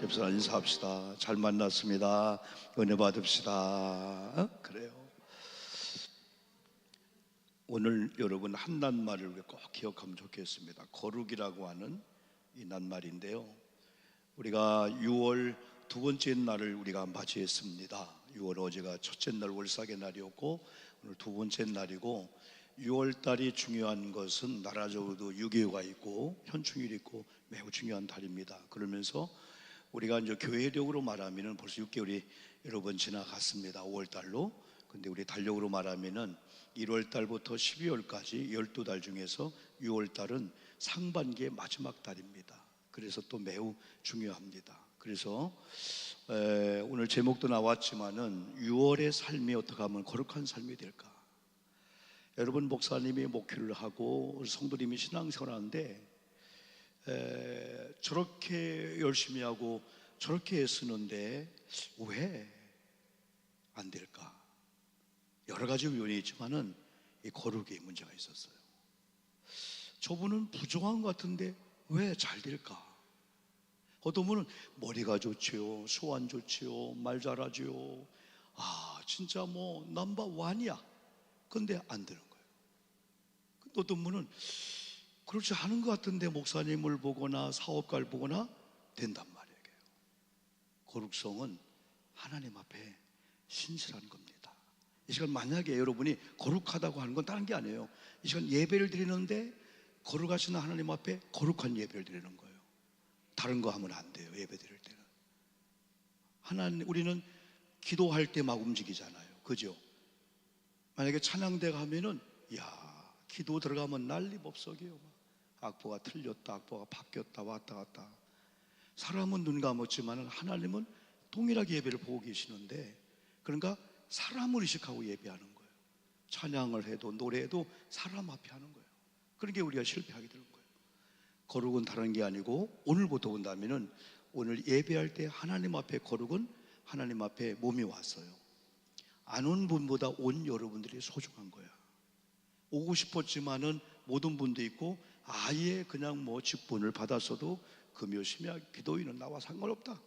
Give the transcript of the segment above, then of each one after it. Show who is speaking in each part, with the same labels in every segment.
Speaker 1: 옆사람 인사합시다. 잘 만났습니다. 은혜 받읍시다. 그래요. 오늘 여러분 한 낱말을 꼭 기억하면 좋겠습니다. 거룩이라고 하는 이 낱말인데요, 우리가 6월 두 번째 날을 우리가 맞이했습니다. 6월 어제가 첫째 날 월삭의 날이었고 오늘 두 번째 날이고, 6월 달이 중요한 것은 나라적으로도 6.25가 있고 현충일이 있고 매우 중요한 달입니다. 그러면서 우리가 이제 교회력으로 말하면 벌써 6개월이 여러 번 지나갔습니다. 5월 달로. 근데 우리 달력으로 말하면은 1월 달부터 12월까지 12달 중에서 6월 달은 상반기의 마지막 달입니다. 그래서 또 매우 중요합니다. 그래서 오늘 제목도 나왔지만은 6월의 삶이 어떻게 하면 거룩한 삶이 될까? 여러분, 목사님이 목회를 하고 성도님이 신앙생활을 하는데 저렇게 열심히 하고 저렇게 애쓰는데 왜 안 될까? 여러 가지 요인이 있지만은 이 거룩에 문제가 있었어요. 저분은 부정한 것 같은데 왜 잘 될까? 어떤 분은 머리가 좋지요, 소환 좋지요, 말 잘하지요, 진짜 뭐 넘버 원이야. 근데 안 되는 거예요. 어떤 분은 그렇지 않은 것 같은데 목사님을 보거나 사업가를 보거나 된단 말이에요. 거룩성은 하나님 앞에 신실한 겁니다. 이 시간 만약에 여러분이 거룩하다고 하는 건 다른 게 아니에요. 이 시간 예배를 드리는데 거룩하시는 하나님 앞에 거룩한 예배를 드리는 거예요. 다른 거 하면 안 돼요. 예배 드릴 때는 우리는 기도할 때 막 움직이잖아요. 그죠? 만약에 찬양대 가면은 기도 들어가면 난리법석이에요. 악보가 틀렸다, 악보가 바뀌었다, 왔다 갔다. 사람은 눈 감았지만 하나님은 동일하게 예배를 보고 계시는데, 그러니까 사람을 의식하고 예배하는 거예요. 찬양을 해도 노래해도 사람 앞에 하는 거예요. 그러니까 우리가 실패하게 되는 거예요. 거룩은 다른 게 아니고, 오늘부터 본다면은 오늘 예배할 때 하나님 앞에 거룩은 하나님 앞에 몸이 왔어요. 안 온 분보다 온 여러분들이 소중한 거야. 오고 싶었지만은 못 온 분도 있고, 아예 그냥 뭐 직분을 받았어도 금요심야 기도인은 나와 상관없다,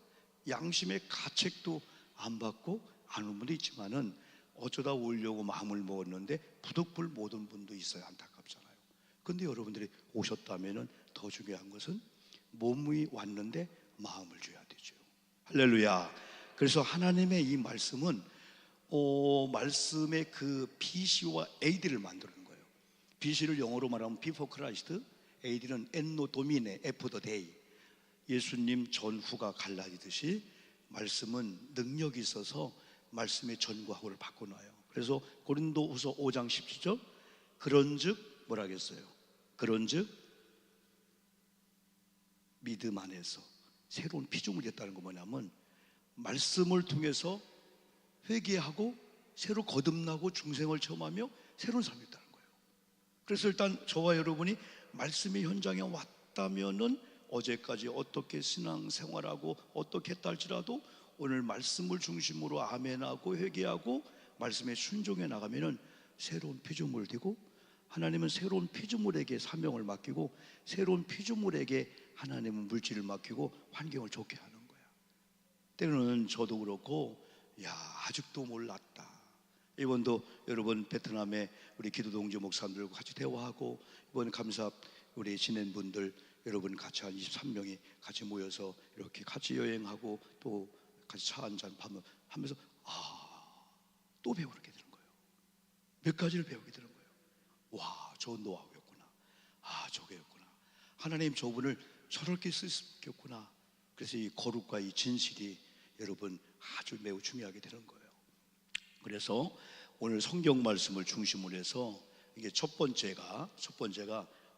Speaker 1: 양심의 가책도 안 받고 안 온 분도 있지만은 어쩌다 오려고 마음을 먹었는데 부득불 못 온 분도 있어요. 안타깝잖아요. 근데 여러분들이 오셨다면은 더 중요한 것은 몸이 왔는데 마음을 줘야 되죠. 할렐루야. 그래서 하나님의 이 말씀은 말씀의 그 BC와 AD를 만드는 거예요. BC를 영어로 말하면 Before Christ, AD는 Anno Domini After Day. 예수님 전후가 갈라지듯이 말씀은 능력이 있어서 말씀의 전과 후를 바꿔놔요. 그래서 고린도후서 5장 17절, 그런즉 뭐라 하겠어요? 그런즉 믿음 안에서 새로운 피조물이 됐다는 거 뭐냐면, 말씀을 통해서 회개하고 새로 거듭나고 중생을 체험하며 새로운 삶이 있다는 거예요. 그래서 일단 저와 여러분이 말씀의 현장에 왔다면은 어제까지 어떻게 신앙생활하고 어떻게 했다 할지라도 오늘 말씀을 중심으로 아멘하고 회개하고 말씀에 순종해 나가면은 새로운 피조물을 되고, 하나님은 새로운 피조물에게 사명을 맡기고 새로운 피조물에게 하나님은 물질을 맡기고 환경을 좋게 하는 거야. 때로는 저도 그렇고 아직도 몰랐다. 이번도 여러분 베트남에 우리 기도 동지 목사님들과 같이 대화하고, 이번 감사 우리 지낸 분들 여러분 같이 한 23명이 같이 모여서 이렇게 같이 여행하고 또 같이 차 한잔 하면서 또 배우게 되는 거예요. 몇 가지를 배우게 되는 거예요. 저 노하우였구나. 저게였구나. 하나님 저분을 저렇게 쓰셨겠구나. 그래서 이 거룩과 이 진실이 여러분 아주 매우 중요하게 되는 거예요. 그래서 오늘 성경 말씀을 중심으로 해서 이게 첫 번째가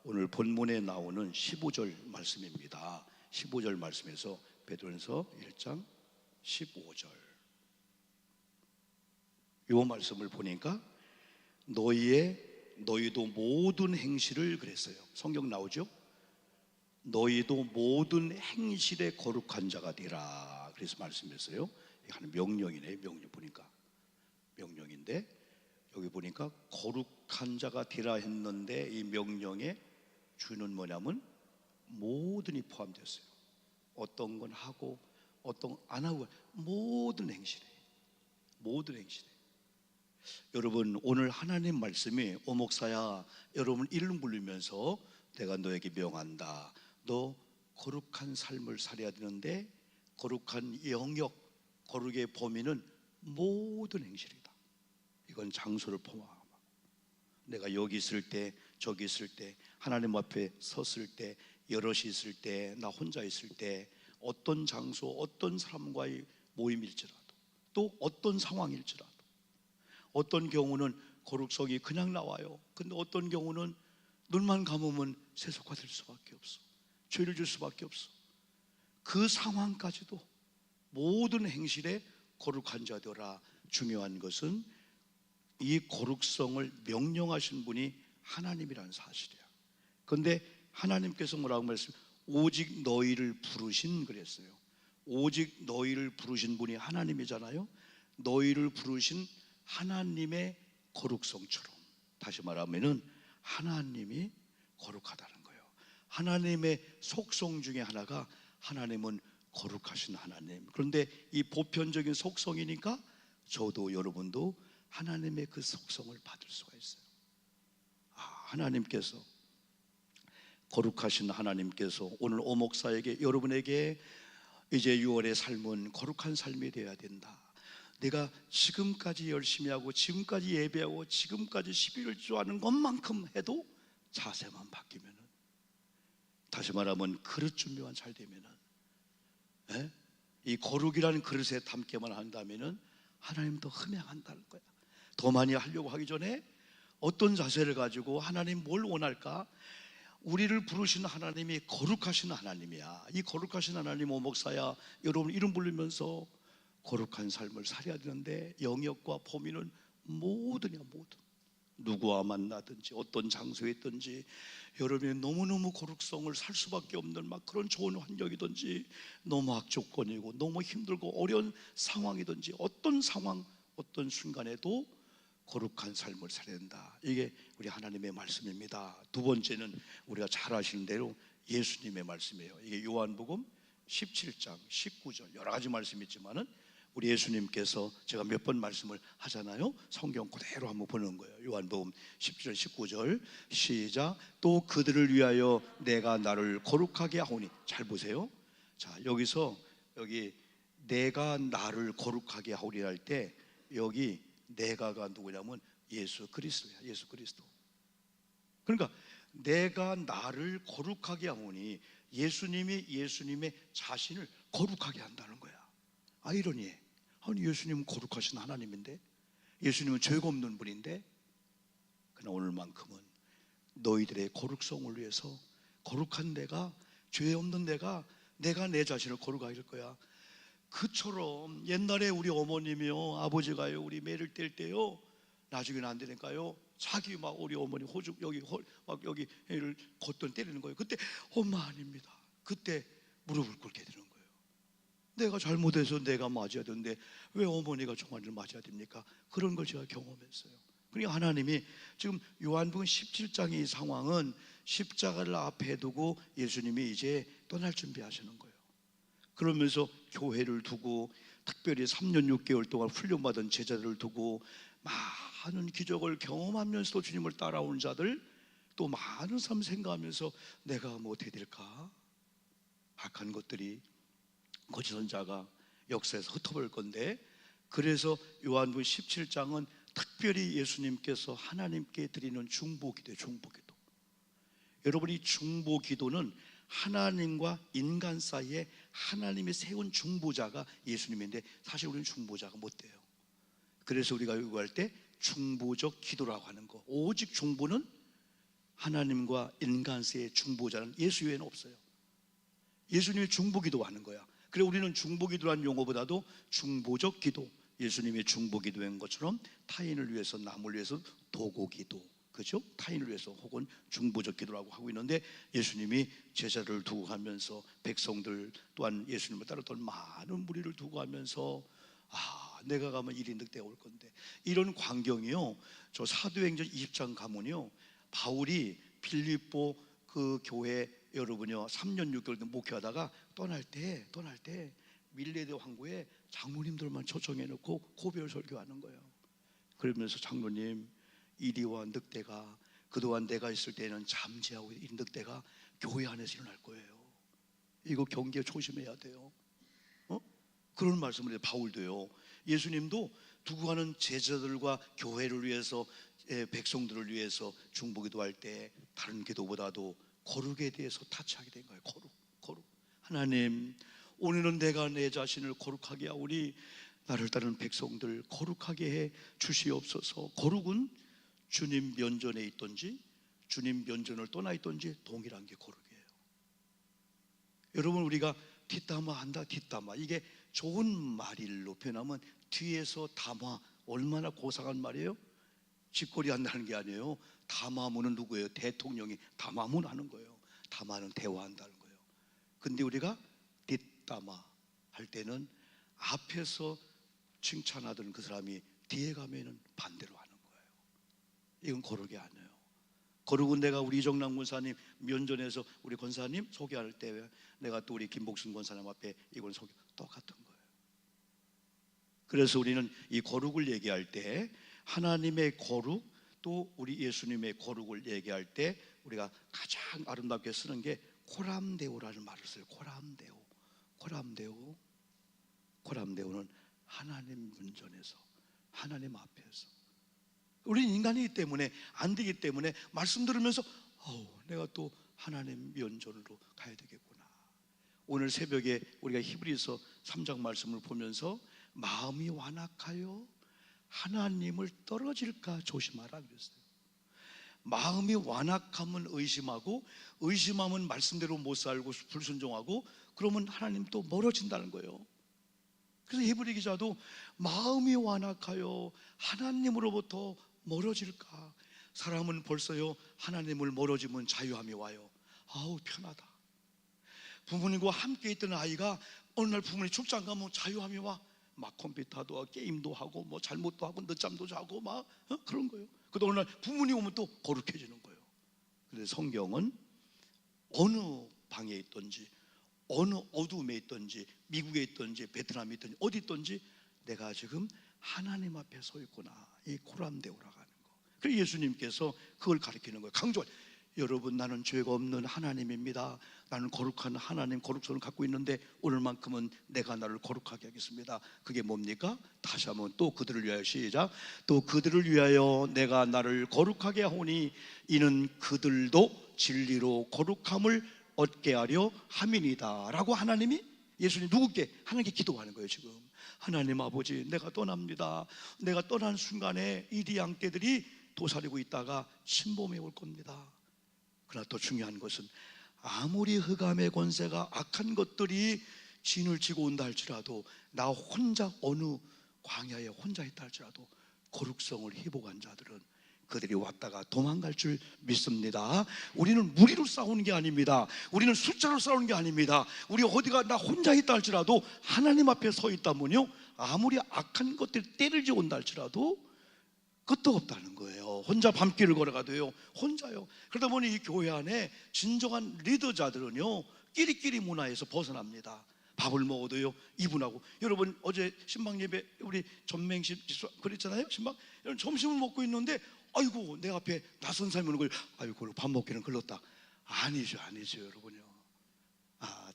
Speaker 1: 오늘 본문에 나오는 15절 말씀입니다. 15절 말씀에서 베드로전서 1장 15절, 이 말씀을 보니까 너희도 모든 행실을, 그랬어요. 성경 나오죠? 너희도 모든 행실에 거룩한 자가 되라. 그래서 말씀했어요. 이게 하는 명령이네. 명령 보니까 명령인데, 여기 보니까 거룩한 자가 되라 했는데 이 명령의 주는 뭐냐면 모든이 포함됐어요. 어떤 건 하고 어떤 안 하고 모든 행실에, 모든 행실에. 여러분, 오늘 하나님 말씀이 오목사야, 여러분 이름 부르면서 내가 너에게 명한다. 너 거룩한 삶을 살아야 되는데 거룩한 영역, 거룩의 범위는 모든 행실이다. 이건 장소를 포함하고, 내가 여기 있을 때, 저기 있을 때, 하나님 앞에 섰을 때, 여럿이 있을 때, 나 혼자 있을 때, 어떤 장소, 어떤 사람과의 모임일지라도, 또 어떤 상황일지라도, 어떤 경우는 거룩성이 그냥 나와요. 근데 어떤 경우는 눈만 감으면 세속화될 수밖에 없어. 죄를 줄 수밖에 없어. 그 상황까지도 모든 행실에 거룩한 자 되라. 중요한 것은 이 거룩성을 명령하신 분이 하나님이라는 사실이야. 그런데 하나님께서 뭐라고 말씀하셨어요? 오직 너희를 부르신 그랬어요. 오직 너희를 부르신 분이 하나님이잖아요. 너희를 부르신 하나님의 거룩성처럼, 다시 말하면은 하나님이 거룩하다는 거예요. 하나님의 속성 중에 하나가 하나님은 거룩하신 하나님. 그런데 이 보편적인 속성이니까 저도 여러분도 하나님의 그 속성을 받을 수가 있어요. 하나님께서, 거룩하신 하나님께서 오늘 오목사에게, 여러분에게 이제 6월의 삶은 거룩한 삶이 되어야 된다. 내가 지금까지 열심히 하고 지금까지 예배하고 지금까지 11조 하는 것만큼 해도 자세만 바뀌면은, 다시 말하면 그릇 준비만 잘 되면은, 이 거룩이라는 그릇에 담게만 한다면은 하나님도 흠양한다는 거야. 더 많이 하려고 하기 전에 어떤 자세를 가지고 하나님 뭘 원할까? 우리를 부르신 하나님이 거룩하신 하나님이야. 이 거룩하신 하나님, 오목사야, 여러분 이름 부르면서 거룩한 삶을 살아야 되는데 영역과 범위는 모든이야. 모든, 누구와 만나든지 어떤 장소에 있든지 여러분이 너무너무 거룩성을 살 수밖에 없는 막 그런 좋은 환경이든지 너무 악조건이고 너무 힘들고 어려운 상황이든지 어떤 상황, 어떤 순간에도 거룩한 삶을 살아야 된다. 이게 우리 하나님의 말씀입니다. 두 번째는 우리가 잘 아시는 대로 예수님의 말씀이에요. 이게 요한복음 17장 19절, 여러 가지 말씀이 있지만은 우리 예수님께서, 제가 몇 번 말씀을 하잖아요. 성경 그대로 한번 보는 거예요. 요한복음 17절 19절 시작. 또 그들을 위하여 내가 나를 거룩하게 하오니. 잘 보세요. 자, 여기서 여기 내가 나를 거룩하게 하오리 할 때 여기 내가가 누구냐면 예수 그리스도야. 예수 그리스도. 그러니까 내가 나를 거룩하게 하오니 예수님이 예수님의 자신을 거룩하게 한다는 거야. 아이러니해. 아니, 예수님은 거룩하신 하나님인데, 예수님은 죄가 없는 분인데, 그러나 오늘만큼은 너희들의 거룩성을 위해서 거룩한 내가, 죄 없는 내가 내 자신을 거룩하게 할 거야. 그처럼 옛날에 우리 어머님이요, 아버지가요, 우리 매를 뗄 때요, 나중에는 안 되니까요, 자기 막 우리 어머니 호죽 막 여기를 걷던 때리는 거예요. 그때 엄마 아닙니다. 그때 무릎을 꿇게 되는 거예요. 내가 잘못해서 내가 맞아야 되는데 왜 어머니가 종아리를 맞아야 됩니까? 그런 걸 제가 경험했어요. 그러니까 하나님이 지금 요한복음 17장의 이 상황은 십자가를 앞에 두고 예수님이 이제 떠날 준비하시는 거예요. 그러면서 교회를 두고, 특별히 3년 6개월 동안 훈련받은 제자들을 두고, 많은 기적을 경험하면서도 주님을 따라온 자들, 또 많은 삶 생각하면서 내가 뭐 어떻게 될까? 악한 것들이, 거짓 선자가 역사에서 흩어버릴 건데, 그래서 요한복음 17장은 특별히 예수님께서 하나님께 드리는 중보기도예요. 중보기도. 여러분, 이 중보기도는 하나님과 인간 사이에 하나님이 세운 중보자가 예수님인데, 사실 우리는 중보자가 못 돼요. 그래서 우리가 요구할 때 중보적 기도라고 하는 거, 오직 중보는 하나님과 인간 사이의 중보자는 예수 외에는 없어요. 예수님이 중보기도 하는 거야. 그래, 우리는 중보기도라는 용어보다도 중보적 기도, 예수님이 중보기도한 것처럼 타인을 위해서, 남을 위해서 도고기도, 그죠? 타인을 위해서 혹은 중보적 기도라고 하고 있는데, 예수님이 제자를 두고 가면서, 백성들 또한 예수님을 따르던 많은 무리를 두고 가면서, 내가 가면 일이 늑대가 올 건데, 이런 광경이요, 저 사도행전 20장 가면요, 바울이 빌립보 그 교회, 여러분요, 3년 6개월 목회하다가 떠날 때 밀레대 황구에 장로님들만 초청해 놓고 고별 설교하는 거예요. 그러면서 장로님, 이리와 늑대가 그동안 내가 있을 때는 잠재하고 이 늑대가 교회 안에서 일어날 거예요. 이거 경계 조심해야 돼요. 그런 말씀을 해요. 바울도요. 예수님도 두고 가는 제자들과 교회를 위해서, 백성들을 위해서 중보기도할 때 다른 기도보다도 거룩에 대해서 타치하게 된 거예요. 거룩. 하나님, 오늘은 내가 내 자신을 거룩하게 하오니 나를 따르는 백성들 거룩하게 해 주시옵소서. 거룩은 주님 면전에 있든지 주님 면전을 떠나 있든지 동일한 게 거룩이에요. 여러분, 우리가 뒷담화 한다, 뒷담화, 이게 좋은 말일로 표현하면 뒤에서 담화, 얼마나 고상한 말이에요? 짓거리 한다는 게 아니에요. 담화문은 누구예요? 대통령이 담화문 하는 거예요. 담화는 대화한다는 거예요. 근데 우리가 뒷담화 할 때는 앞에서 칭찬하던 그 사람이 뒤에 가면은 반대로 하는 거예요. 이건 거룩이 아니에요. 거룩은 내가 우리 이정남 권사님 면전에서 우리 권사님 소개할 때 내가 또 우리 김복순 권사님 앞에 이걸 소개, 똑같은 거예요. 그래서 우리는 이 거룩을 얘기할 때 하나님의 거룩, 또 우리 예수님의 거룩을 얘기할 때 우리가 가장 아름답게 쓰는 게 코람데오라는 말을 써요. 코람데오는 하나님 면전에서, 하나님 앞에서. 우리는 인간이기 때문에 안 되기 때문에 말씀 들으면서 내가 또 하나님 면전으로 가야 되겠구나. 오늘 새벽에 우리가 히브리서 3장 말씀을 보면서 마음이 완악하여 하나님을 떨어질까 조심하라 그랬어요. 마음이 완악하면 의심하고, 의심하면 말씀대로 못 살고 불순종하고, 그러면 하나님 또 멀어진다는 거예요. 그래서 히브리 기자도 마음이 완악하여 하나님으로부터 멀어질까. 사람은 벌써요, 하나님을 멀어지면 자유함이 와요. 아우 편하다. 부모님과 함께 있던 아이가 어느 날 부모님 출장 가면 자유함이 와. 막 컴퓨터도 하고 게임도 하고 뭐 잘못도 하고 늦잠도 자고 막 그런 거예요. 그러다 어느 날 부모님 오면 또 거룩해지는 거예요. 그래서 성경은 어느 방에 있든지, 어느 어둠에 있든지, 미국에 있든지 베트남에 있든지 어디 있든지 내가 지금 하나님 앞에 서 있구나. 이 코람데오라고 하는 거. 그래서 예수님께서 그걸 가르치는 거예요. 강조할. 여러분, 나는 죄가 없는 하나님입니다. 나는 거룩한 하나님 거룩성을 갖고 있는데 오늘만큼은 내가 나를 거룩하게 하겠습니다. 그게 뭡니까? 다시 한번 또 그들을 위하여 시작. 또 그들을 위하여 내가 나를 거룩하게 하오니 이는 그들도 진리로 거룩함을 얻게 하려 함이니이다 라고 하나님이, 예수님 누구께? 하나님께 기도하는 거예요. 지금 하나님 아버지, 내가 떠납니다. 내가 떠난 순간에 이리 양떼들이 도사리고 있다가 침범해 올 겁니다. 그러나 또 중요한 것은 아무리 흑암의 권세가 악한 것들이 진을 치고 온다 할지라도 나 혼자 어느 광야에 혼자 있다 할지라도 거룩성을 회복한 자들은 그들이 왔다가 도망갈 줄 믿습니다. 우리는 무리로 싸우는 게 아닙니다. 우리는 숫자로 싸우는 게 아닙니다. 우리 어디가 나 혼자 있다 할지라도 하나님 앞에 서 있다면요, 아무리 악한 것들이 때를 지어 온다 할지라도 끄떡없다는 거예요. 혼자 밤길을 걸어가도요, 혼자요. 그러다 보니 이 교회 안에 진정한 리더자들은요, 끼리끼리 문화에서 벗어납니다. 밥을 먹어도요, 이분하고. 여러분, 어제 신방 예배 우리 전맹식 그랬잖아요. 신방 여러분, 점심을 먹고 있는데 아이고 내 앞에 낯선 사람이 오는 거예요. 아이고 밥 먹기는 글렀다. 아니죠 여러분요.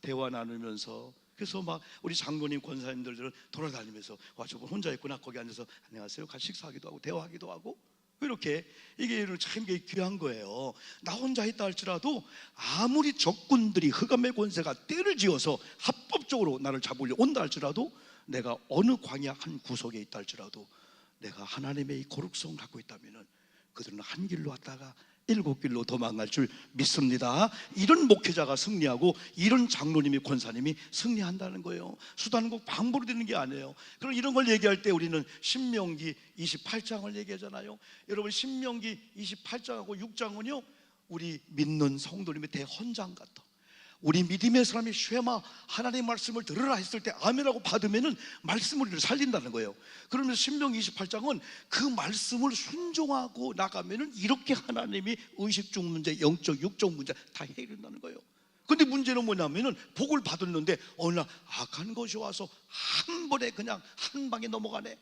Speaker 1: 대화 나누면서, 그래서 막 우리 장로님 권사님들은 돌아다니면서 와 저분 혼자 있구나. 거기 앉아서 안녕하세요 같이 식사하기도 하고 대화하기도 하고, 이렇게 이게 참 귀한 거예요. 나 혼자 있다 할지라도 아무리 적군들이 흑암의 권세가 때를 지어서 합법적으로 나를 잡으려 온다 할지라도, 내가 어느 광야 한 구석에 있다 할지라도 내가 하나님의 이 거룩성을 갖고 있다면은 그들은 한 길로 왔다가 7길로 도망갈 줄 믿습니다. 이런 목회자가 승리하고 이런 장로님이 권사님이 승리한다는 거예요. 수단은 꼭 방법으로 되는 게 아니에요. 그럼 이런 걸 얘기할 때 우리는 신명기 28장을 얘기하잖아요. 여러분, 신명기 28장하고 6장은요 우리 믿는 성도님의 대헌장 같아. 우리 믿음의 사람이 쉐마 하나님의 말씀을 들으라 했을 때 아멘하고 받으면은 말씀을 우리를 살린다는 거예요. 그러면서 신명기 28장은 그 말씀을 순종하고 나가면은 이렇게 하나님이 의식적 문제, 영적, 육적 문제 다 해결된다는 거예요. 근데 문제는 뭐냐면은 복을 받았는데 어느 날 악한 것이 와서 한 번에 그냥 한 방에 넘어가네.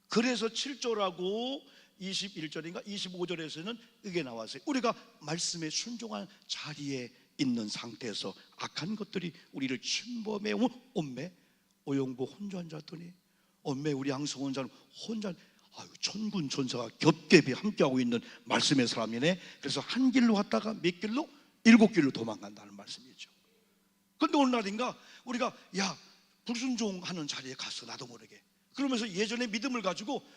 Speaker 1: 그래서 7절하고 21절인가 25절에서는 이게 나왔어요. 우리가 말씀에 순종한 자리에 있는 상태에서 악한 것들이 우리를 침범해 엄매 오용보 혼자 앉았더니 엄매 우리 양성원자는 혼자 천군 천사가 겹겹이 함께하고 있는 말씀의 사람이네. 그래서 한 길로 갔다가 몇 길로? 7길로 도망간다는 말씀이죠. 그런데 어느 날인가 우리가 불순종하는 자리에 갔어. 나도 모르게. 그러면서 예전의 믿음을 가지고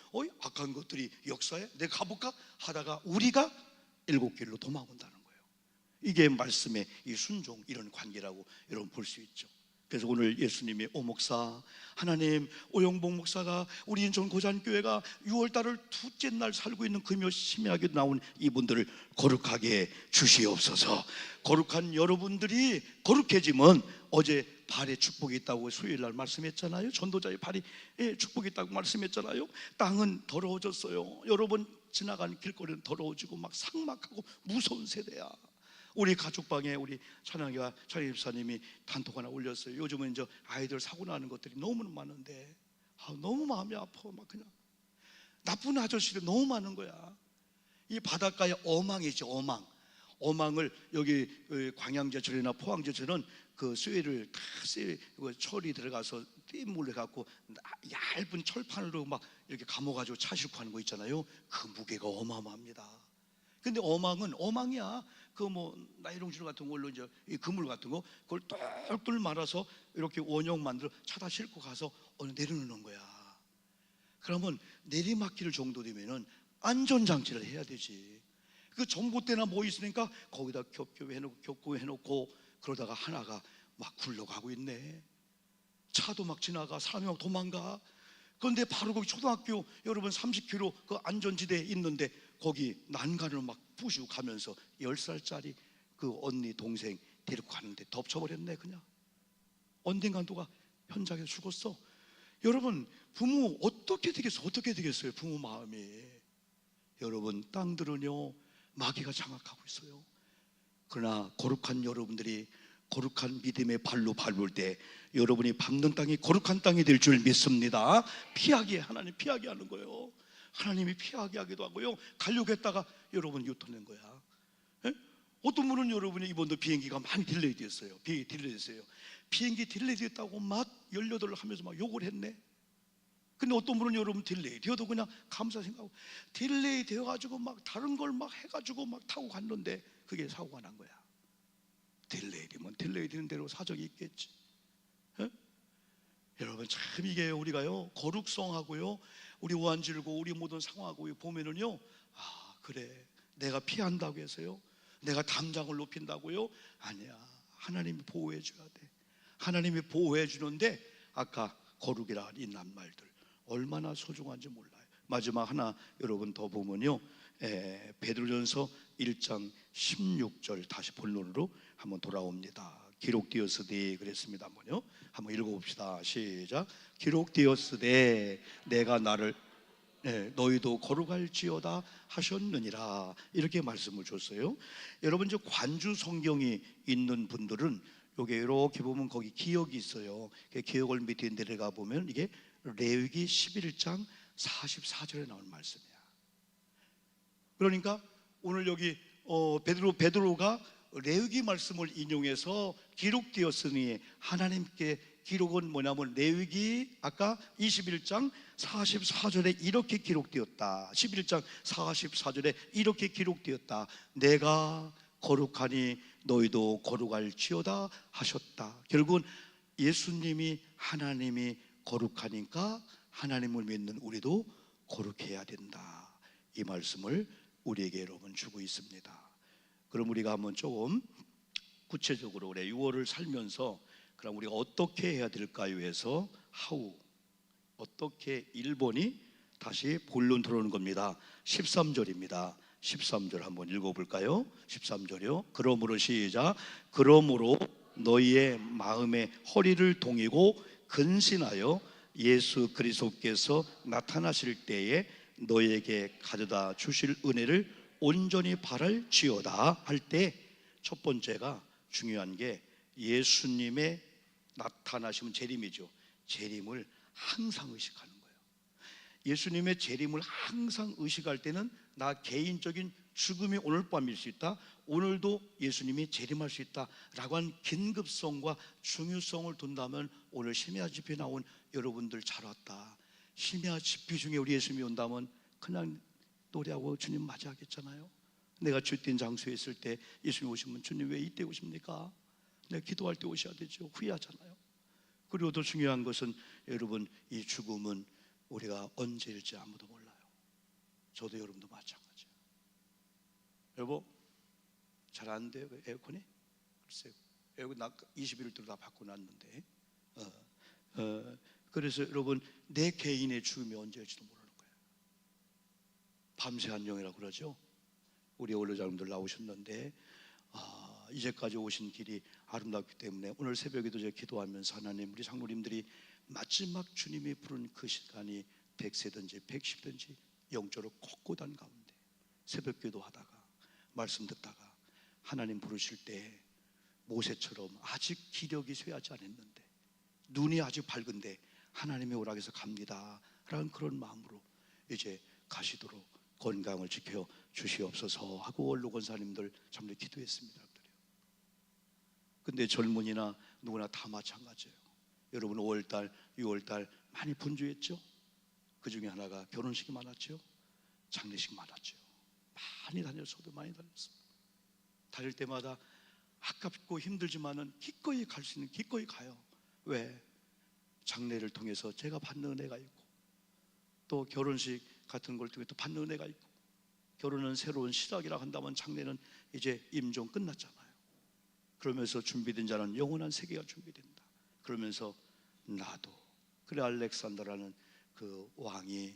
Speaker 1: 악한 것들이 역사에 내가 가볼까 하다가 우리가 7길로 도망온다는 거예요. 이게 말씀의 이 순종, 이런 관계라고 여러분 볼 수 있죠. 그래서 오늘 예수님이 목사 하나님, 오영복 목사가 우리 인천 고잔교회가 6월달을 둘째 날 살고 있는 금요 심야하게 나온 이분들을 거룩하게 주시옵소서. 거룩한 여러분들이 거룩해지면 어제 발에 축복이 있다고 수요일 날 말씀했잖아요. 전도자의 발이 축복이 있다고 말씀했잖아요. 땅은 더러워졌어요. 여러분 지나가는 길거리는 더러워지고 막 삭막하고 무서운 세대야. 우리 가족방에 우리 찬양이와 찬양 집사님이 단톡 하나 올렸어요. 요즘은 이제 아이들 사고 나는 것들이 너무 많은데 너무 마음이 아파. 막 그냥 나쁜 아저씨들 너무 많은 거야. 이 바닷가에 어망이죠. 어망을 여기 광양제철이나 포항제철은 그 쇠를 다 철이 들어가서 띠물에 갖고 얇은 철판으로 막 이렇게 감아가지고 차 싣고 하는 거 있잖아요. 그 무게가 어마어마합니다. 근데 어망은 어망이야. 그 나이롱실 같은 걸로 이제 이 그물 같은 거 그걸 똘똘 말아서 이렇게 원형 만들어 차다 싣고 가서 내려놓는 거야. 그러면 내리막길 정도 되면은 안전장치를 해야 되지. 그 전봇대나 뭐 있으니까 거기다 겹겹해놓고 그러다가 하나가 막 굴러가고 있네. 차도 막 지나가, 사람이 막 도망가. 그런데 바로 거기 초등학교 여러분 30km 그 안전지대에 있는데 거기 난간을 막 부시고 가면서 10살짜리 그 언니 동생 데리고 가는데 덮쳐버렸네. 그냥 언젠가 누가 현장에서 죽었어. 여러분 부모 어떻게 되겠어요? 부모 마음이. 여러분 땅들은요 마귀가 장악하고 있어요. 그러나 거룩한 여러분들이 거룩한 믿음의 발로 밟을 때 여러분이 밟는 땅이 거룩한 땅이 될 줄 믿습니다. 하나님 피하게 하는 거예요. 하나님이 피하게 하기도 하고요. 가려고 했다가 여러분 유턴한 거야. 어떤 분은 여러분이 이번도 비행기가 많이 딜레이 됐어요. 비행기 딜레이 됐다고 막 18을 하면서 막 욕을 했네. 근데 어떤 분은 여러분 딜레이 되어도 그냥 감사 생각하고 딜레이 되어가지고 막 다른 걸 막 해가지고 막 타고 갔는데 그게 사고가 난 거야. 딜레이 되면 딜레이 되는 대로 사정이 있겠지. 여러분 참 이게 우리가요 거룩성하고요 우리 오한질고 우리 모든 상황하고 보면은요 그래 내가 피한다고 해서요 내가 담장을 높인다고요 아니야. 하나님이 보호해 줘야 돼. 하나님이 보호해 주는데 아까 거룩이라 이 낱말들 얼마나 소중한지 몰라요. 마지막 하나 여러분 더 보면요 베드로전서 1장 16절 다시 본론으로 한번 돌아옵니다. 기록되었으되 그랬습니다. 한번 읽어봅시다. 시작. 기록되었으되 내가 나를 너희도 거룩할지어다 하셨느니라. 이렇게 말씀을 줬어요. 여러분 저 관주 성경이 있는 분들은 요게 이렇게 보면 거기 기억이 있어요. 기억을 밑에 내려가 보면 이게 레위기 11장 44절에 나온 말씀이야. 그러니까 오늘 여기 베드로가 레위기 말씀을 인용해서 기록되었으니 하나님께 기록은 뭐냐면 레위기 아까 21장 44절에 이렇게 기록되었다. 11장 44절에 이렇게 기록되었다. 내가 거룩하니 너희도 거룩할지어다 하셨다. 결국은 예수님이 하나님이 거룩하니까 하나님을 믿는 우리도 거룩해야 된다. 이 말씀을 우리에게 여러분 주고 있습니다. 그럼 우리가 한번 조금 구체적으로 우리 6월을 살면서 그럼 우리가 어떻게 해야 될까요? 해서 어떻게 1번이 다시 본론 들어오는 겁니다. 13절입니다. 13절 한번 읽어볼까요? 13절이요. 그러므로 시작. 그러므로 너희의 마음의 허리를 동이고 근신하여 예수 그리스도께서 나타나실 때에 너희에게 가져다 주실 은혜를 온전히 바랄지어다 할 때 첫 번째가 중요한 게 예수님의 나타나심은 재림이죠. 재림을 항상 의식하는 거예요. 예수님의 재림을 항상 의식할 때는 나 개인적인 죽음이 오늘 밤일 수 있다, 오늘도 예수님이 재림할 수 있다라고 한 긴급성과 중요성을 둔다면 오늘 심야 집회 나온 여러분들 잘 왔다. 심야 집회 중에 우리 예수님이 온다면 그냥 노래하고 주님 맞이하겠잖아요. 내가 주된 장소에 있을 때 예수님 오시면 주님 왜 이때 오십니까? 내가 기도할 때 오셔야 되죠. 후회하잖아요. 그리고 더 중요한 것은 여러분, 이 죽음은 우리가 언제일지 아무도 몰라요. 저도 여러분도 마찬가지예요. 여보, 잘 안 돼요 에어컨이? 글쎄요, 에어컨 나 21도로 다 바꿔놨는데 그래서 여러분, 내 개인의 죽음이 언제일지도 모르는 거예요. 밤새 안녕이라고 그러죠. 우리 원로자님들 나오셨는데 이제까지 오신 길이 아름답기 때문에 오늘 새벽에도 제가 기도하면서 하나님, 우리 장로님들이 마지막 주님이 부른 그 시간이 100세든지 110든지 영적으로 꼿꼿한 가운데 새벽 기도하다가 말씀 듣다가 하나님 부르실 때 모세처럼 아직 기력이 쇠하지 않았는데 눈이 아직 밝은데 하나님의 오락에서 갑니다 라는 그런 마음으로 이제 가시도록 건강을 지켜 주시옵소서 하고 원로 권사님들 참으로 기도했습니다. 근데 젊은이나 누구나 다 마찬가지예요. 여러분 5월달, 6월달 많이 분주했죠? 그 중에 하나가 결혼식이 많았죠? 장례식 많았죠? 많이 다녔어도 많이 다녔어요. 다닐 때마다 아깝고 힘들지만은 기꺼이 갈 수 있는 기꺼이 가요. 왜? 장례를 통해서 제가 받는 은혜가 있고 또 결혼식 같은 걸 통해 또 받는 은혜가 있고, 결혼은 새로운 시작이라 한다면 장례는 이제 임종 끝났잖아요. 그러면서 준비된 자는 영원한 세계가 준비된다. 그러면서 나도, 그래 알렉산더라는 그 왕이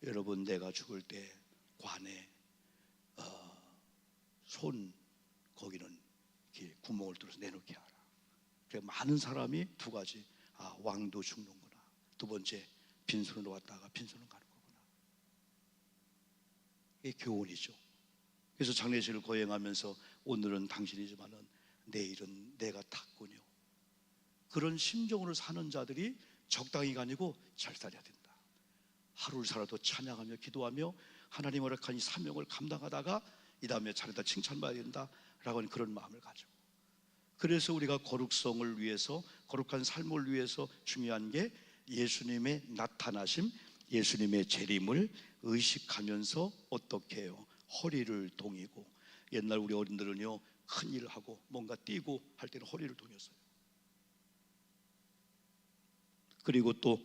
Speaker 1: 여러분 내가 죽을 때 관에 손 거기는 이렇게 구멍을 뚫어서 내놓게 하라. 그래 많은 사람이 두 가지, 왕도 죽는구나, 두 번째 빈손으로 왔다가 빈손으로 가는 거구나. 이게 교훈이죠. 그래서 장례식을 거행하면서 오늘은 당신이지만은 내일은 내가 탔군요. 그런 심정으로 사는 자들이 적당히가 아니고 잘 살아야 된다. 하루를 살아도 찬양하며 기도하며 하나님 허락한 이 사명을 감당하다가 이 다음에 잘했다 칭찬받아야 된다라고 하는 그런 마음을 가지고, 그래서 우리가 거룩성을 위해서, 거룩한 삶을 위해서 중요한 게 예수님의 나타나심, 예수님의 재림을 의식하면서 어떻게 해요? 허리를 동이고, 옛날 우리 어른들은요 큰 일을 하고 뭔가 뛰고 할 때는 허리를 동였어요. 그리고 또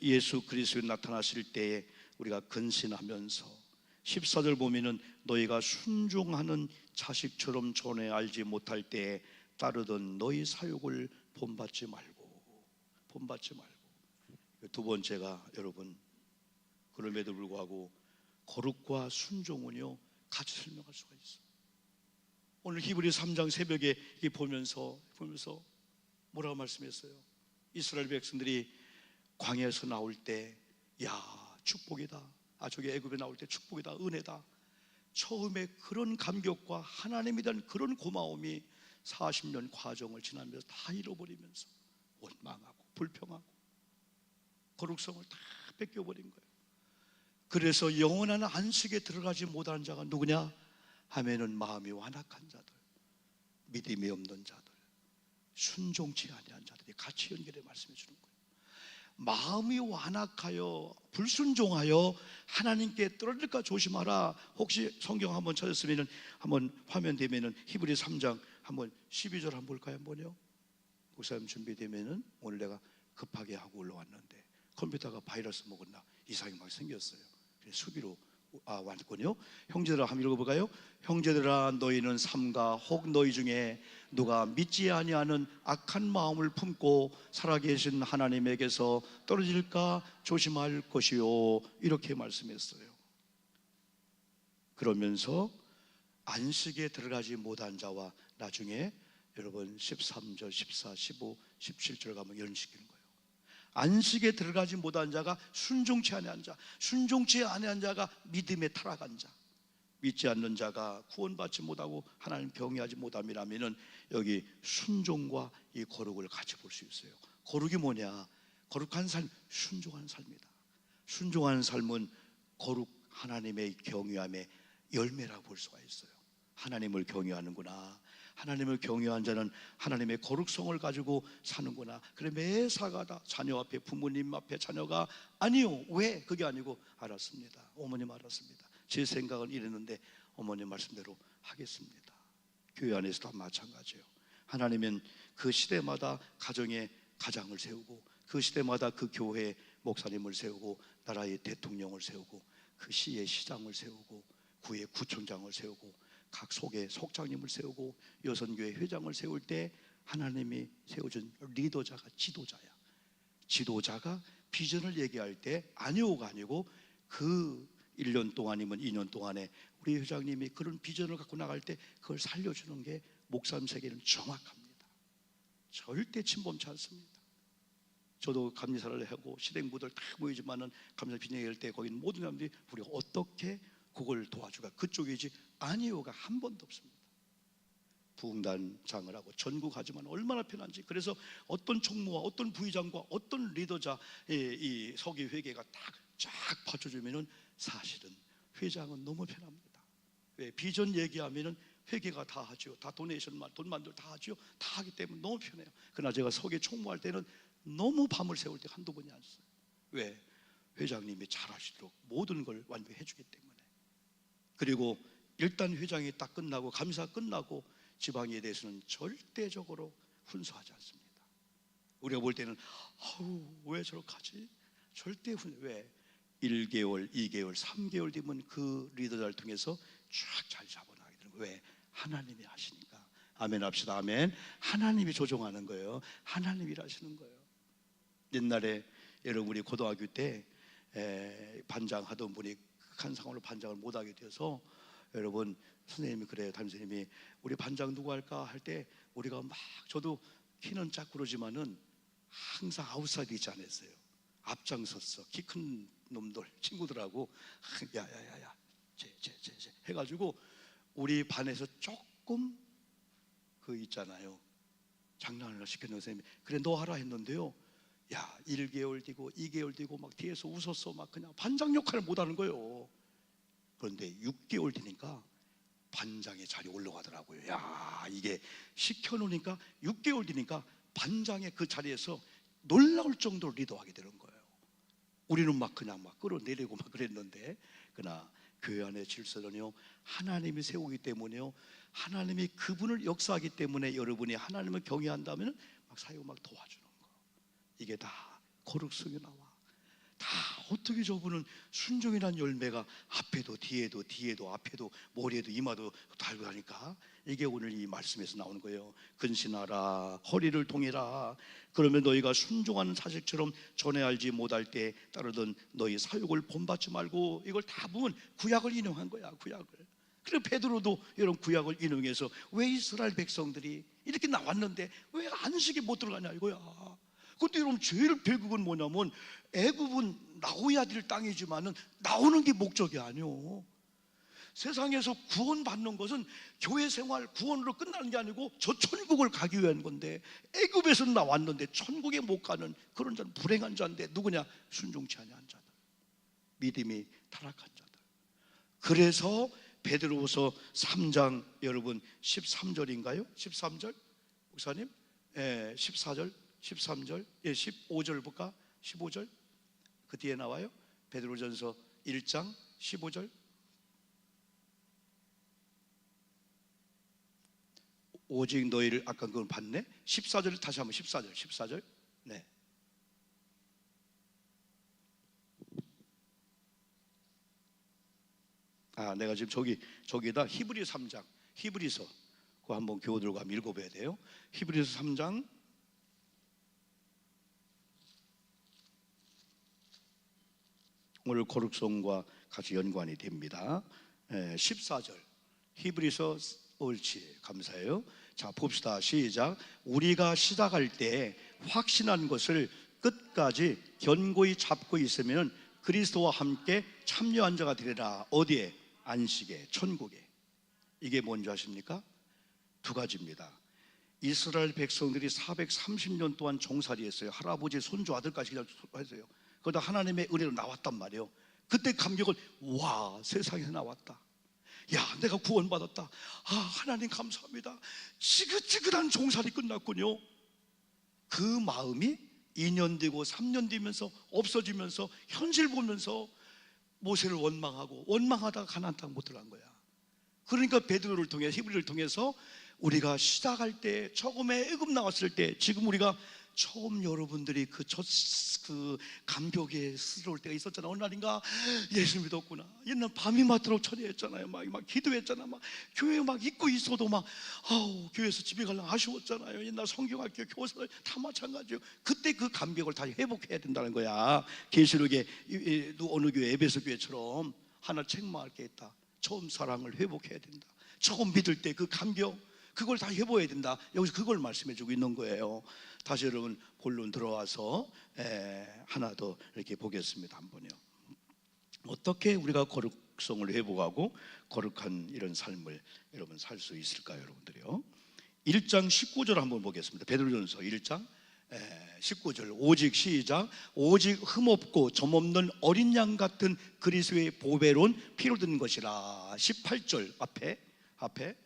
Speaker 1: 예수 그리스도에 나타나실 때에 우리가 근신하면서 14절 보면은 너희가 순종하는 자식처럼 전에 알지 못할 때에 따르던 너희 사욕을 본받지 말고. 두 번째가 여러분, 그럼에도 불구하고 거룩과 순종은요 같이 설명할 수가 있어요. 오늘 히브리 3장 새벽에 보면서 뭐라고 말씀했어요? 이스라엘 백성들이 광야에서 나올 때 야 축복이다, 저기 애굽에 나올 때 축복이다, 은혜다, 처음에 그런 감격과 하나님에 대한 그런 고마움이 40년 과정을 지나면서 다 잃어버리면서 원망하고 불평하고 거룩성을 다 뺏겨버린 거예요. 그래서 영원한 안식에 들어가지 못하는 자가 누구냐 하면은 마음이 완악한 자들, 믿음이 없는 자들, 순종치 아니한 자들이 같이 연결해 말씀해 주는 거예요. 마음이 완악하여 불순종하여 하나님께 떨어질까 조심하라. 혹시 성경 한번 찾았으면 한번 화면 되면은 히브리 3장 한번 12절 한번 볼까요? 한번요. 목사님 준비되면은, 오늘 내가 급하게 하고 올라왔는데 컴퓨터가 바이러스 먹었나 이상이 막 생겼어요. 그래서 수비로 왔군요. 형제들아 한번 읽어볼까요? 형제들아 너희는 삼가 혹 너희 중에 누가 믿지 아니하는 악한 마음을 품고 살아계신 하나님에게서 떨어질까 조심할 것이요, 이렇게 말씀했어요. 그러면서 안식에 들어가지 못한 자와 나중에 여러분 13절, 14, 15, 17절 가면 연식하는 거예요. 안식에 들어가지 못한 자가 순종치 아니한 자, 순종치 아니한 자가 믿음에 타락한 자, 믿지 않는 자가 구원받지 못하고 하나님 경외하지 못함이라면은 여기 순종과 이 거룩을 같이 볼 수 있어요. 거룩이 뭐냐? 거룩한 삶, 순종하는 삶이다. 순종하는 삶은 거룩, 하나님의 경외함의 열매라고 볼 수가 있어요. 하나님을 경외하는구나. 하나님을 경외한 자는 하나님의 거룩성을 가지고 사는구나. 그래, 매사가다 자녀 앞에, 부모님 앞에 자녀가 아니요, 왜? 그게 아니고 알았습니다. 어머님 알았습니다. 제 생각은 이랬는데 어머님 말씀대로 하겠습니다. 교회 안에서도 마찬가지예요. 하나님은 그 시대마다 가정의 가장을 세우고, 그 시대마다 그 교회의 목사님을 세우고, 나라의 대통령을 세우고, 그 시의 시장을 세우고, 구의 구청장을 세우고, 각 속의 속장님을 세우고, 여선교회 회장을 세울 때 하나님이 세워준 리더자가 지도자야. 지도자가 비전을 얘기할 때 아니오가 아니고 그 1년 동안이면 2년 동안에 우리 회장님이 그런 비전을 갖고 나갈 때 그걸 살려주는 게 목사님 세계는 정확합니다. 절대 침범치 않습니다. 저도 감리사를 하고 시댁부들 다 모이지만은 감리사 비전 얘기할 때 거기는 모든 사람들이 우리가 어떻게 그걸 도와주가 그쪽이지 아니오가 한 번도 없습니다. 부흥단장을 하고 전국하지만 얼마나 편한지. 그래서 어떤 총무와 어떤 부의장과 어떤 리더자 이 서기 회계가 쫙 받쳐주면은 사실은 회장은 너무 편합니다. 왜? 비전 얘기하면은 회계가 다 하죠. 다 도네이션만 돈 만들 다 하죠. 다 하기 때문에 너무 편해요. 그러나 제가 서기 총무할 때는 너무 밤을 새울 때 한두 번이 안 써요. 왜? 회장님이 잘하시도록 모든 걸 완벽히 해주기 때문에. 그리고 일단 회장이 딱 끝나고 감사 끝나고 지방에 대해서는 절대적으로 훈수하지 않습니다. 우리가 볼 때는 왜 저렇게 하지? 절대 왜? 1개월, 2개월, 3개월 뒤면 그 리더를 통해서 쫙 잘 잡아나가게 되는 거예요. 왜? 하나님이 하시니까. 아멘 합시다. 아멘. 하나님이 조종하는 거예요. 하나님이 일하시는 거예요. 옛날에 여러분 우리 고등학교 때 반장 하던 분이 극한 상황으로 반장을 못하게 돼서 여러분 선생님이 그래요. 담임선생님이 우리 반장 누구 할까 할 때 우리가 막 저도 키는 작고 그러지만은 항상 아웃사이드 있지 않았어요. 앞장섰어. 키 큰 놈들 친구들하고 야야야야 쟤 해가지고 우리 반에서 조금 그 있잖아요. 장난을 시켰는 선생님이 그래 너 하라 했는데요. 야 1개월 뒤고 2개월 뒤고 막 뒤에서 웃었어. 막 그냥 반장 역할을 못하는 거예요. 그런데 6개월 뒤니까 반장의 자리에 올라가더라고요. 야 이게 시켜놓으니까 6개월 뒤니까 반장의 그 자리에서 놀라울 정도로 리더하게 되는 거예요. 우리는 막 그냥 막 끌어내리고 막 그랬는데, 그러나 교회 안의 질서는요 하나님이 세우기 때문에요, 하나님이 그분을 역사하기 때문에 여러분이 하나님을 경외한다면 막 사역 막 도와주는 거, 이게 다 거룩성이 나와. 다 어떻게 저분은 순종이란 열매가 앞에도 뒤에도 앞에도 머리에도 이마도 달고 하니까 이게 오늘 이 말씀에서 나오는 거예요. 근신하라, 허리를 동이라. 그러면 너희가 순종하는 사실처럼 전에 알지 못할 때 따르던 너희 사욕을 본받지 말고. 이걸 다 보면 구약을 인용한 거야. 구약을. 그리고 베드로도 이런 구약을 인용해서 왜 이스라엘 백성들이 이렇게 나왔는데 왜 안식에 못 들어가냐 이거야. 그것도 여러분 제일 배국은 뭐냐면 애굽은 나오야 될 땅이지만은 나오는 게 목적이 아니오. 세상에서 구원받는 것은 교회 생활 구원으로 끝나는 게 아니고 저 천국을 가기 위한 건데, 애굽에서 나왔는데 천국에 못 가는 그런 자는 불행한 자인데 누구냐? 순종치 아니한 자들, 믿음이 타락한 자들. 그래서 베드로후서 3장 여러분 13절인가요? 13절 목사님? 14절 13절, 15절 볼까? 15절 그 뒤에 나와요. 베드로전서 1장 15절. 오직 너희를, 아까 그건 봤네. 14절 다시 한번 14절. 네. 내가 지금 저기다 히브리서 3장, 히브리서 그거 한번 교우들과 한번 읽어봐야 돼요. 히브리서 3장 오늘 거룩성과 같이 연관이 됩니다. 14절 히브리서. 옳지, 감사해요. 자 봅시다. 시작. 우리가 시작할 때 확신한 것을 끝까지 견고히 잡고 있으면 그리스도와 함께 참여한 자가 되리라. 어디에? 안식에, 천국에. 이게 뭔지 아십니까? 두 가지입니다. 이스라엘 백성들이 430년 동안 종살이했어요. 할아버지, 손주, 아들까지 했어요. 그러다 하나님의 은혜로 나왔단 말이에요. 그때 감격을, 와, 세상에 나왔다. 야, 내가 구원받았다. 아, 하나님 감사합니다. 지긋지긋한 종살이 끝났군요. 그 마음이 2년 되고 3년 되면서 없어지면서 현실 보면서 모세를 원망하다가 가나안 땅 못 들어간 거야. 그러니까 베드로를 통해, 히브리를 통해서 우리가 시작할 때, 처음에 애굽 나왔을 때, 지금 우리가 처음 여러분들이 그 감격에 스러울 때가 있었잖아. 어느 날인가 예수 믿었구나. 옛날 밤이 맞도록 처리했잖아요. 막 기도했잖아. 막 교회 막 잊고 있어도 막 교회에서 집에 가려면 아쉬웠잖아요. 옛날 성경학교 교사들 다 마찬가지예요. 그때 그 감격을 다시 회복해야 된다는 거야. 계시록에 어느 교회, 에베소 교회처럼 하나 책망할 게 있다. 처음 사랑을 회복해야 된다. 처음 믿을 때 그 감격, 그걸 다 해봐야 된다. 여기서 그걸 말씀해주고 있는 거예요. 다시 여러분 본론 들어와서 하나 더 이렇게 보겠습니다. 한번요. 어떻게 우리가 거룩성을 회복하고 거룩한 이런 삶을 여러분 살 수 있을까요, 여러분들이요? 1장 19절 한번 보겠습니다. 베드로전서 1장 19절. 오직 시작. 오직 흠없고 점없는 어린 양 같은 그리스도의 보배로운 피로 든 것이라. 18절 앞에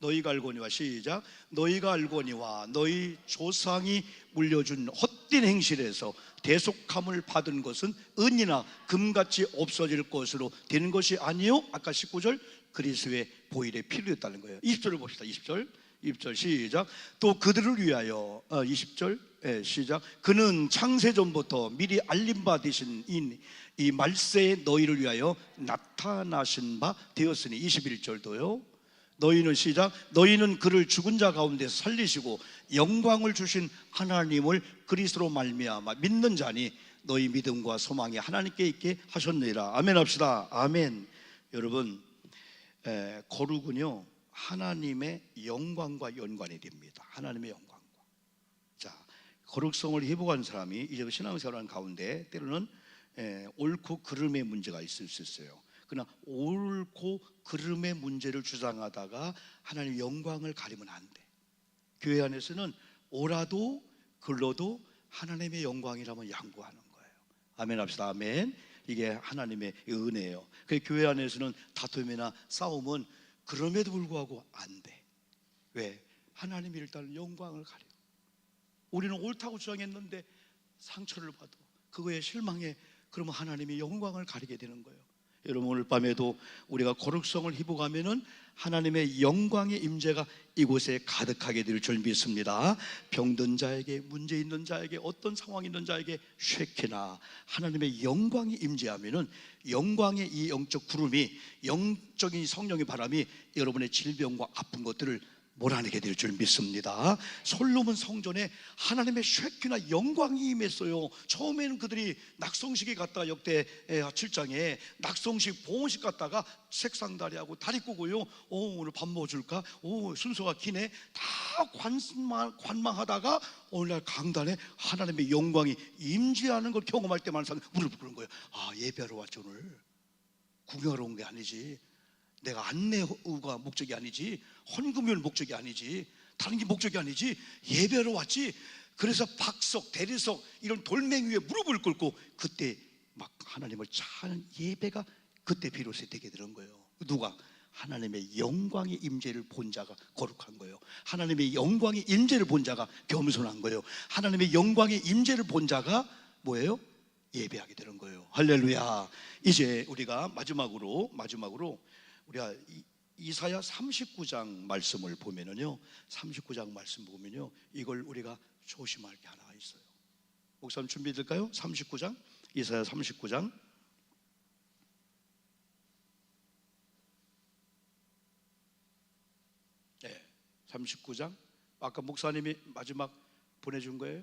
Speaker 1: 너희가 알거니와, 시작. 너희가 알거니와 너희 조상이 물려준 헛된 행실에서 대속함을 받은 것은 은이나 금같이 없어질 것으로 되는 것이 아니요. 아까 19절 그리스도의 보혈의 피로 됐다는 거예요. 20절을 봅시다. 20절 시작. 또 그들을 위하여 20절 시작. 그는 창세전부터 미리 알림받으신 이 말세에 너희를 위하여 나타나신 바 되었으니. 21절도요. 너희는 시작. 너희는 그를 죽은 자 가운데서 살리시고 영광을 주신 하나님을 그리스도로 말미암아 믿는 자니 너희 믿음과 소망이 하나님께 있게 하셨느니라. 아멘 합시다. 아멘. 여러분, 거룩은요 하나님의 영광과 연관이 됩니다. 하나님의 영광과. 자, 거룩성을 회복한 사람이 이제 신앙생활하는 가운데 때로는 옳고 그름의 문제가 있을 수 있어요. 그러나 옳고 그름의 문제를 주장하다가 하나님의 영광을 가리면 안 돼. 교회 안에서는 옳아도 글러도 하나님의 영광이라면 양보하는 거예요. 아멘 합시다. 아멘. 이게 하나님의 은혜예요. 그 교회 안에서는 다툼이나 싸움은 그럼에도 불구하고 안 돼. 왜? 하나님이 일단 영광을 가려. 우리는 옳다고 주장했는데 상처를 받아. 그거에 실망해. 그러면 하나님이 영광을 가리게 되는 거예요. 여러분, 오늘 밤에도 우리가 거룩성을 회복하면은 하나님의 영광의 임재가 이곳에 가득하게 될 줄 믿습니다. 병든 자에게, 문제 있는 자에게, 어떤 상황이 있는 자에게 쉐키나 하나님의 영광이 임재하면은 영광의 이 영적 구름이, 영적인 성령의 바람이 여러분의 질병과 아픈 것들을 몰아내게 될 줄 믿습니다. 솔로몬 성전에 하나님의 쉐키나 영광이 임했어요. 처음에는 그들이 낙성식에 갔다가 역대 7장에 낙성식 봉헌식 갔다가 색상다리하고 다리꼬고요. 오늘 밥 뭐 줄까? 순서가 기네. 다 관망하다가 오늘날 강단에 하나님의 영광이 임재하는 걸 경험할 때만 무릎 꿇는 거예요. 예배하러 왔지, 오늘 구경하러 온 게 아니지. 내가 안내가 목적이 아니지, 헌금이 목적이 아니지, 다른 게 목적이 아니지, 예배하러 왔지. 그래서 박석, 대리석 이런 돌멩이 위에 무릎을 꿇고 그때 막 하나님을 찾는 예배가 그때 비로소 되게 되는 거예요. 누가? 하나님의 영광의 임재를 본 자가 거룩한 거예요. 하나님의 영광의 임재를 본 자가 겸손한 거예요. 하나님의 영광의 임재를 본 자가 뭐예요? 예배하게 되는 거예요. 할렐루야. 이제 우리가 마지막으로 우리가 이사야 39장 말씀을 보면은요, 39장 말씀 보면요, 이걸 우리가 조심할 게 하나가 있어요. 목사님 준비될까요? 39장, 이사야 39장. 네, 39장. 아까 목사님이 마지막 보내준 거예요.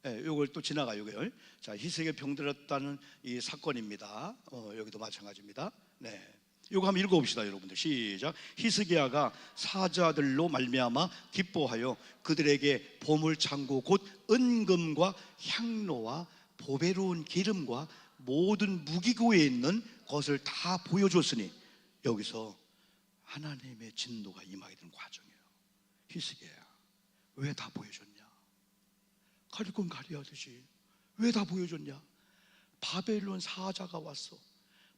Speaker 1: 네, 요걸 또 지나가요. 이걸. 자, 희색에 병들었다는 이 사건입니다. 여기도 마찬가지입니다. 네. 이거 한번 읽어봅시다, 여러분들. 시작. 히스기야가 사자들로 말미암아 기뻐하여 그들에게 보물창고 곧 은금과 향로와 보배로운 기름과 모든 무기고에 있는 것을 다 보여줬으니. 여기서 하나님의 진노가 임하게 되는 과정이에요. 히스기야야, 왜 다 보여줬냐? 가릴 건 가려야 되지. 왜 다 보여줬냐? 바벨론 사자가 왔어.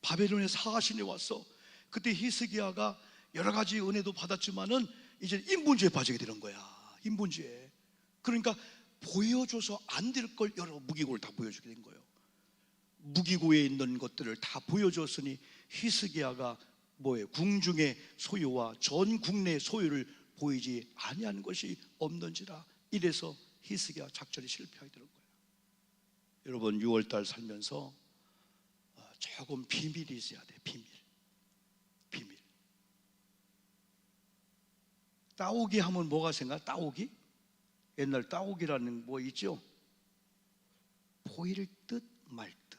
Speaker 1: 바벨론의 사신이 왔어. 그때 히스기야가 여러 가지 은혜도 받았지만은 이제 인본주의에 빠지게 되는 거야. 인본주의에. 그러니까 보여줘서 안 될 걸 여러 무기고를 다 보여주게 된 거예요. 무기고에 있는 것들을 다 보여줬으니 히스기야가 뭐예요? 궁중의 소유와 전 국내의 소유를 보이지 아니한 것이 없는지라. 이래서 히스기야 작전이 실패하게 되는 거예요. 여러분, 6월달 살면서 조금 비밀이 있어야 돼. 비밀. 따오기 하면 뭐가 생각? 따오기? 옛날 따오기라는 뭐 있죠? 보일 듯 말 듯.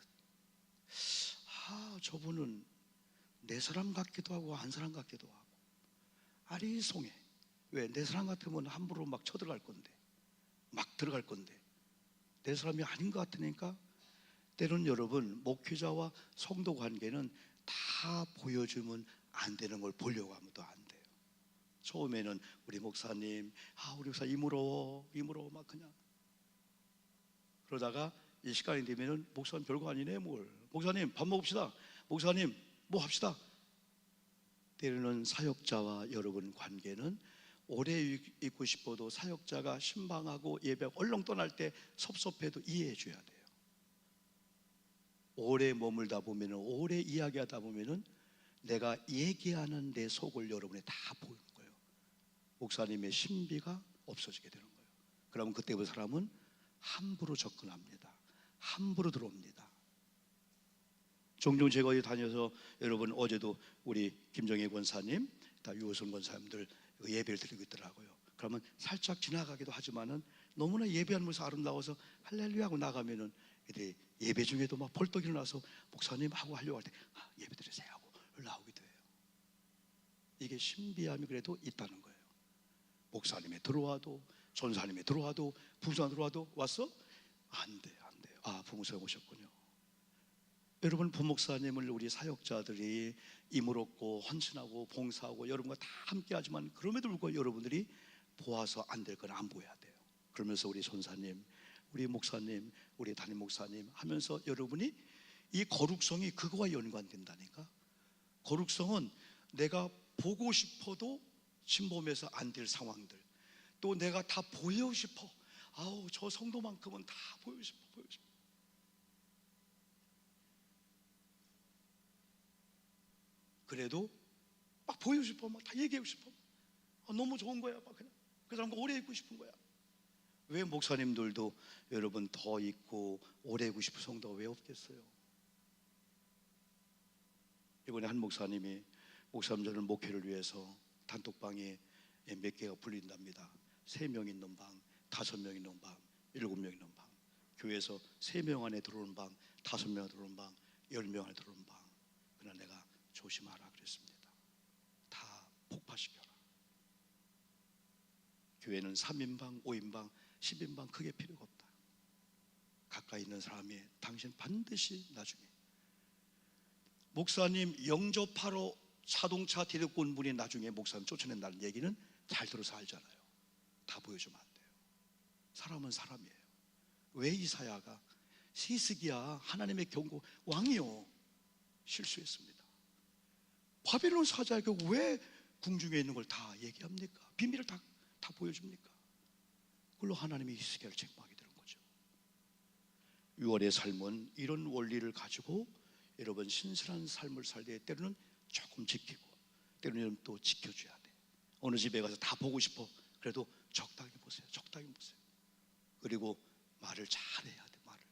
Speaker 1: 저분은 내 사람 같기도 하고 안 사람 같기도 하고. 아리송해. 왜? 내 사람 같으면 함부로 막 쳐들어갈 건데, 막 들어갈 건데, 내 사람이 아닌 것 같으니까. 때로는 여러분, 목회자와 성도 관계는 다 보여주면 안 되는 걸 보려고 하면 또 안 돼요. 처음에는 우리 목사님, 우리 목사 이물어 막 그냥 그러다가 이 시간이 되면은 목사님 별거 아니네 뭘. 목사님 밥 먹읍시다. 목사님 뭐 합시다. 때로는 사역자와 여러분 관계는 오래 있고 싶어도 사역자가 신방하고 예배 얼렁 떠날 때 섭섭해도 이해해 줘야 돼요. 오래 머물다 보면은, 오래 이야기하다 보면은 내가 얘기하는 내 속을 여러분이 다 보이는 거예요. 목사님의 신비가 없어지게 되는 거예요. 그러면 그때부터 사람은 함부로 접근합니다. 함부로 들어옵니다. 종종 제가 어디 다녀서, 여러분 어제도 우리 김정혜 권사님, 다 유호선 권사님들 예배를 드리고 있더라고요. 그러면 살짝 지나가기도 하지만은 너무나 예배하는 모습이 아름다워서 할렐루야 하고 나가면은 예배 중에도 막 벌떡 일어나서 목사님 하고 하려고 할 때 예배 드리세요 하고 나오기도 해요. 이게 신비함이 그래도 있다는 거예요. 목사님이 들어와도, 전사님이 들어와도, 부부장 들어와도 왔어? 안 돼요. 부목사님 오셨군요. 여러분, 부목사님을 우리 사역자들이 임을 얻고 헌신하고 봉사하고 여러분과 다 함께 하지만, 그럼에도 불구하고 여러분들이 보아서 안 될 건 안 보여야 돼요. 그러면서 우리 전사님, 우리 목사님, 우리 담임 목사님 하면서 여러분이 이 거룩성이 그거와 연관된다니까. 거룩성은 내가 보고 싶어도 침범해서 안 될 상황들, 또 내가 다 보여 싶어, 저 성도만큼은 다 보여 싶어. 그래도 막 보여 싶어, 막 다 얘기하고 싶어. 너무 좋은 거야. 막 그냥 그 사람과 오래 있고 싶은 거야. 왜 목사님들도 여러분 더 있고 오래 있고 싶은 성도가 왜 없겠어요? 이번에 한 목사님이 목사님들 목회를 위해서 단톡방에 몇 개가 불린답니다. 3명 있는 방, 5명 있는 방, 7명 있는 방. 교회에서 3명 안에 들어오는 방, 5명 들어오는 방, 10명 안에 들어오는 방. 그러나 내가 조심하라 그랬습니다. 다 폭파시켜라. 교회는 3인방, 5인방, 10인방 크게 필요가 없다. 가까이 있는 사람이 당신 반드시 나중에 목사님 영접하러 자동차 디딜고 온 분이 나중에 목사님 쫓아낸다는 얘기는 잘 들어서 알잖아요. 다 보여주면 안 돼요. 사람은 사람이에요. 왜 이사야가 히스기야 하나님의 경고 왕이요 실수했습니다. 바벨론 사자에게 왜 궁중에 있는 걸 다 얘기합니까? 비밀을 다 보여줍니까? 그걸로 하나님이 히스기야를 책망하게 되는 거죠. 6월의 삶은 이런 원리를 가지고 여러분 신실한 삶을 살 때 때로는 조금 지키고 때로는 또 지켜줘야 돼. 어느 집에 가서 다 보고 싶어. 그래도 적당히 보세요. 그리고 말을 잘해야 돼. 말을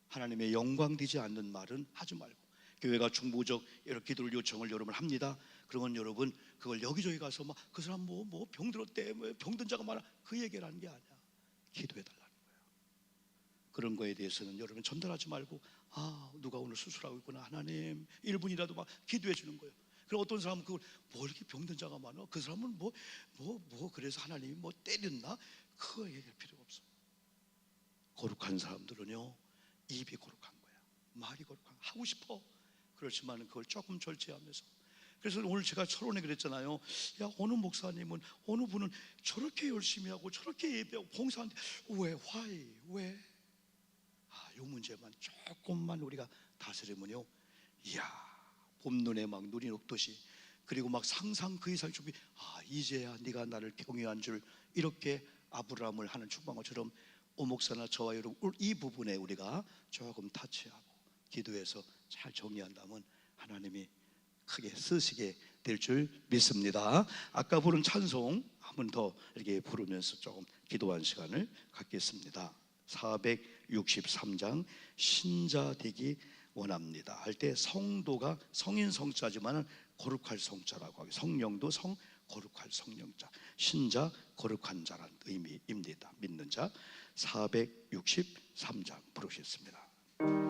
Speaker 1: 하나님의 영광 되지 않는 말은 하지 말고, 교회가 중보적 이렇게 기도를 요청을 여러분 합니다. 그러면 여러분 그걸 여기저기 가서 막 그 사람 뭐 병들었대, 뭐 병든 자가 많아, 그 얘기를 하는 게 아니야. 기도해 달라는 거야. 그런 거에 대해서는 여러분 전달하지 말고, 누가 오늘 수술하고 있구나, 하나님 1분이라도 막 기도해 주는 거예요. 그럼 어떤 사람은 그걸 뭐 이렇게 병든 자가 많아, 그 사람은 뭐 그래서 하나님이 뭐 때렸나, 그거 얘기할 필요가 없어. 거룩한 사람들은요 입이 거룩한 거야. 말이 거룩한, 하고 싶어. 그렇지만 그걸 조금 절제하면서 그래서 오늘 제가 철원에 그랬잖아요. 야, 어느 목사님은, 어느 분은 저렇게 열심히 하고 저렇게 예배하고 봉사하는데 왜, why, 왜? 이 문제만 조금만 우리가 다스리면요, 이야, 봄눈에 막 눈이 녹듯이, 그리고 막 상상 그 이상 준비, 이제야 네가 나를 경외한 줄, 이렇게 아브라함을 하는 축방어처럼 오목사나 저와 여러분 이 부분에 우리가 조금 타치하고 기도해서 잘 정리한다면 하나님이 크게 쓰시게 될 줄 믿습니다. 아까 부른 찬송 한 번 더 이렇게 부르면서 조금 기도한 시간을 갖겠습니다. 463장 신자 되기 원합니다 할 때 성도가 성인 성자지만 거룩할 성자라고 하고, 성령도 성 거룩할 성령자, 신자 거룩한 자라는 의미입니다. 믿는 자. 463장 부르겠습니다.